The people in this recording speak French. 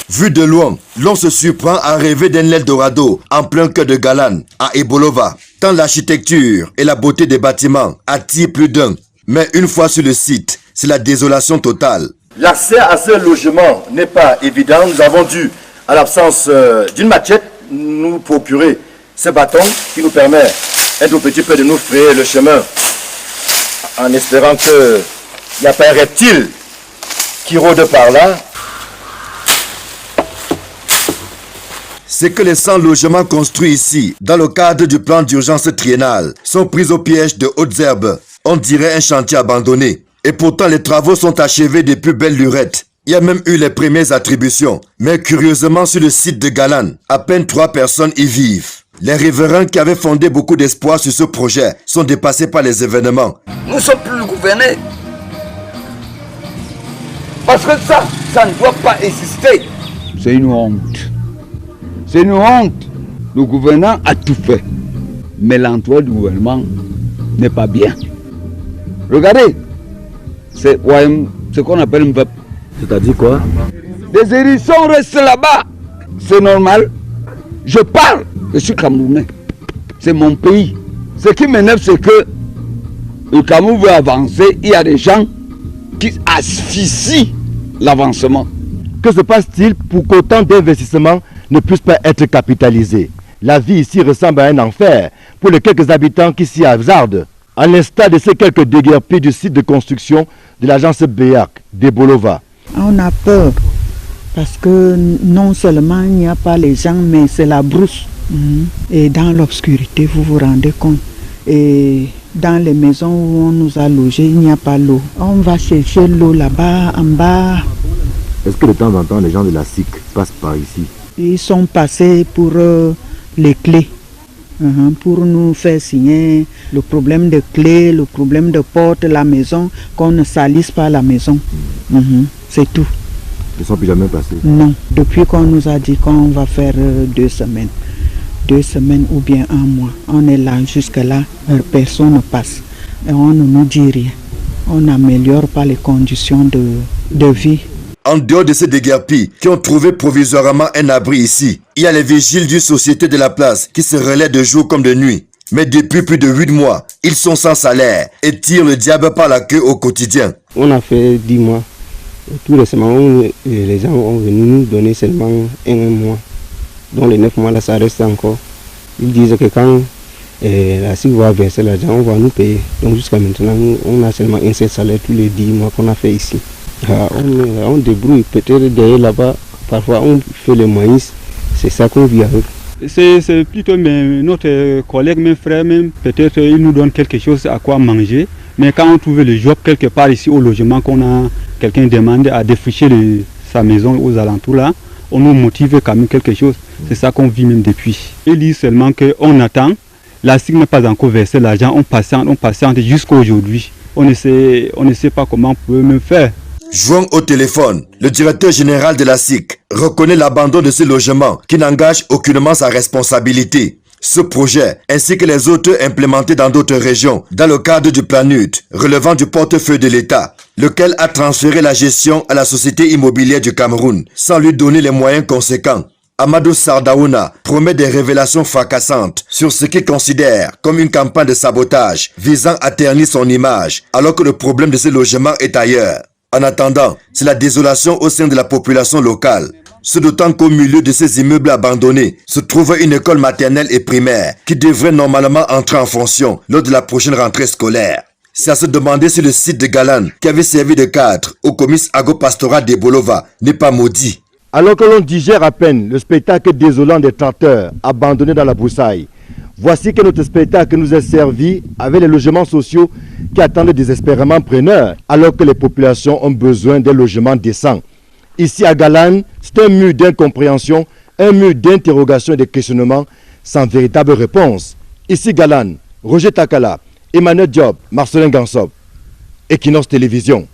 Vu de loin, l'on se surprend à rêver d'un Eldorado en plein cœur de Galan, à Ebolova. Tant l'architecture et la beauté des bâtiments attirent plus d'un. Mais une fois sur le site, c'est la désolation totale. L'accès à ce logement n'est pas évident. Nous avons dû, à l'absence d'une machette, nous procurer ce bâton qui nous permet un tout petit peu de nous frayer le chemin en espérant qu'il n'y a pas un reptile qui rôde par là. C'est que les 100 logements construits ici, dans le cadre du plan d'urgence triennal, sont pris au piège de hautes herbes. On dirait un chantier abandonné. Et pourtant, les travaux sont achevés depuis belle lurette. Il y a même eu les premières attributions. Mais curieusement, sur le site de Galan, à peine 3 personnes y vivent. Les riverains qui avaient fondé beaucoup d'espoir sur ce projet sont dépassés par les événements. Nous ne sommes plus gouvernés. Parce que ça ne doit pas exister. C'est une honte. C'est une honte. Le gouvernement a tout fait. Mais l'entourage du gouvernement n'est pas bien. Regardez. C'est ce qu'on appelle un peuple. C'est-à-dire quoi? Les hérissons restent là-bas. C'est normal. Je parle. Je suis Camerounais. C'est mon pays. Ce qui m'énerve, c'est que le Cameroun veut avancer. Il y a des gens qui asphyxient l'avancement. Que se passe-t-il pour qu'autant d'investissements ne puissent pas être capitalisés? La vie ici ressemble à un enfer pour les quelques habitants qui s'y hasardent. À l'instar de ces quelques déguerpis du site de construction de l'agence BEAC d'Ebolova. On a peur parce que non seulement il n'y a pas les gens, mais c'est la brousse. Et dans l'obscurité, vous vous rendez compte. Et dans les maisons où on nous a logés, il n'y a pas l'eau. On va chercher l'eau là-bas, en bas. Est-ce que de temps en temps, les gens de la SIC passent par ici? Ils sont passés pour les clés. Pour nous faire signer le problème de clés, le problème de porte, la maison, qu'on ne salisse pas la maison. C'est tout. Ils ne sont plus jamais passés? Non, depuis qu'on nous a dit qu'on va faire 2 semaines. 2 semaines ou bien 1 mois. On est là, jusque-là, personne ne passe. Et on ne nous dit rien. On n'améliore pas les conditions de vie. En dehors de ces déguerpis qui ont trouvé provisoirement un abri ici, il y a les vigiles d'une société de la place qui se relaient de jour comme de nuit. Mais depuis plus de 8 mois, ils sont sans salaire et tirent le diable par la queue au quotidien. On a fait 10 mois. Tout récemment, les gens ont venu nous donner seulement un mois. Donc les 9 mois là, ça reste encore. Ils disent que quand la SIC va verser l'argent, on va nous payer. Donc jusqu'à maintenant, on a seulement un seul salaire tous les 10 mois qu'on a fait ici. On débrouille, peut-être derrière là-bas, parfois on fait le maïs, c'est ça qu'on vit avec. C'est plutôt notre collègue, mes frères, même peut-être ils nous donnent quelque chose à quoi manger. Mais quand on trouve le job quelque part ici au logement, qu'on a quelqu'un demande à défricher sa maison aux alentours là, on nous motive quand même quelque chose. C'est ça qu'on vit même depuis. Ils disent seulement qu'on attend, la SIC n'a pas encore versé l'argent, on patiente jusqu'à aujourd'hui. On ne sait pas comment on peut même faire. Jouant au téléphone, le directeur général de la SIC reconnaît l'abandon de ce logement qui n'engage aucunement sa responsabilité. Ce projet, ainsi que les autres implémentés dans d'autres régions, dans le cadre du PNUD, relevant du portefeuille de l'État, lequel a transféré la gestion à la Société immobilière du Cameroun, sans lui donner les moyens conséquents. Amadou Sardaouna promet des révélations fracassantes sur ce qu'il considère comme une campagne de sabotage visant à ternir son image, alors que le problème de ce logement est ailleurs. En attendant, c'est la désolation au sein de la population locale. Ce d'autant qu'au milieu de ces immeubles abandonnés se trouve une école maternelle et primaire qui devrait normalement entrer en fonction lors de la prochaine rentrée scolaire. C'est à se demander si le site de Galan, qui avait servi de cadre au comice agropastoral d'Ebolova, n'est pas maudit. Alors que l'on digère à peine le spectacle désolant des tracteurs abandonnés dans la broussaille, voici que notre spectacle nous est servi avec les logements sociaux qui attendent désespérément preneurs, alors que les populations ont besoin d'un logement décent. Ici à Galan, c'est un mur d'incompréhension, un mur d'interrogation et de questionnement sans véritable réponse. Ici Galan, Roger Takala, Emmanuel Diop, Marcelin Gansop, Equinox Télévision.